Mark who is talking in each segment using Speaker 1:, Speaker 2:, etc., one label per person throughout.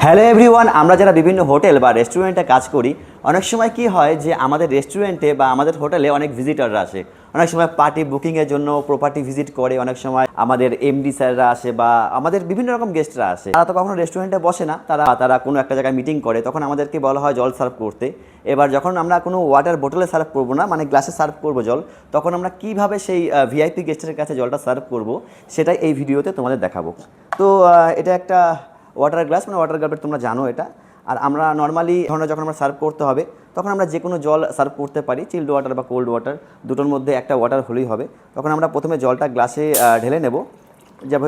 Speaker 1: Hello everyone, আমরা যারা বিভিন্ন হোটেল বা রেস্টুরেন্টে কাজ করি, অনেক সময় কি হয় যে আমাদের রেস্টুরেন্টে বা আমাদের হোটেলে অনেক ভিজিটররা আসে। অনেক সময় পার্টি বুকিংয়ের জন্য প্রপার্টি ভিজিট করে, অনেক সময় আমাদের এমডি স্যাররা আসে বা আমাদের বিভিন্ন রকম গেস্টরা আসে। তারা তো কখনো রেস্টুরেন্টে বসে না, তারা কোনো একটা জায়গায় মিটিং করে, তখন আমাদেরকে বলা হয় জল সার্ভ করতে। এবার যখন আমরা কোনো ওয়াটার বোতলে সার্ভ করবো না, মানে গ্লাসে সার্ভ করবো জল, তখন আমরা কীভাবে সেই ভিআইপি গেস্টের কাছে জলটা সার্ভ করবো সেটাই এই ভিডিওতে তোমাদের দেখাবো। তো এটা একটা ওয়াটার গ্লাস, মানে ওয়াটার গ্লাস তোমরা জানো এটা। আর আমরা নর্মালি ধরনের যখন আমরা সার্ভ করতে হবে, তখন আমরা যে কোনো জল সার্ভ করতে পারি, চিল্ড ওয়াটার বা কোল্ড ওয়াটার, দুটোর মধ্যে একটা ওয়াটার হলেই হবে। তখন আমরা প্রথমে জলটা গ্লাসে ঢেলে নেব,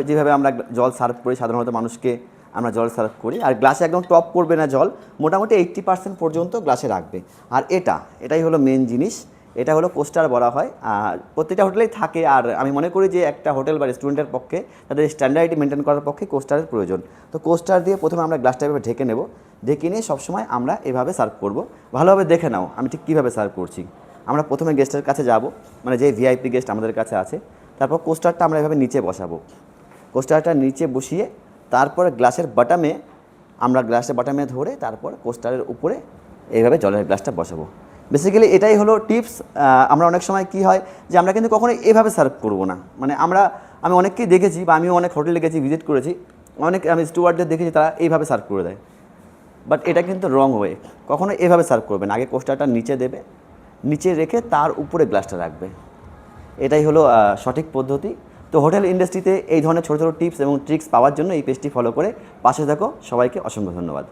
Speaker 1: যেভাবে আমরা জল সার্ভ করি সাধারণত মানুষকে আমরা জল সার্ভ করি। আর গ্লাসে একদম টপ করবে না জল, মোটামুটি 80% পর্যন্ত গ্লাসে রাখবে। আর এটাই হলো মেন জিনিস, এটা হলো কোস্টার বলা হয়। প্রত্যেকটা হোটেলেই থাকে। আর আমি মনে করি যে একটা হোটেল বা রেস্টুরেন্টের পক্ষে তাদের স্ট্যান্ডার্ড মেনটেন করার পক্ষে কোস্টারের প্রয়োজন। তো কোস্টার দিয়ে প্রথমে আমরা গ্লাসটা এভাবে ঢেকে নেব, ঢেকে নিয়ে সবসময় আমরা এভাবে সার্ভ করব। ভালোভাবে দেখে নাও আমি ঠিক কীভাবে সার্ভ করছি। আমরা প্রথমে গেস্টের কাছে যাব, মানে যে ভিআইপি গেস্ট আমাদের কাছে আছে, তারপর কোস্টারটা আমরা এভাবে নিচে বসাবো। কোস্টারটা নিচে বসিয়ে তারপরে গ্লাসের বাটামে ধরে তারপর কোস্টারের উপরে এইভাবে জলের গ্লাসটা বসাবো। বেসিক্যালি এটাই হলো টিপস। আমরা অনেক সময় কি হয় যে আমরা কিন্তু কখনো এভাবে সার্ভ করবো না, মানে আমি অনেককেই দেখেছি বা আমিও অনেক হোটেলে গেছি, ভিজিট করেছি, আমি স্টুয়ার্ডদের দেখেছি তারা এইভাবে সার্ভ করে দেয়। বাট এটা কিন্তু রং ওয়ে, কখনো এভাবে সার্ভ করবে না। আগে কোস্টারটা নিচে দেবে, নিচে রেখে তার উপরে গ্লাসটা রাখবে। এটাই হলো সঠিক পদ্ধতি। তো হোটেল ইন্ডাস্ট্রিতে এই ধরনের ছোটো ছোটো টিপস এবং ট্রিক্স পাওয়ার জন্য এই পেজটি ফলো করে পাশে থাকো। সবাইকে অসংখ্য ধন্যবাদ।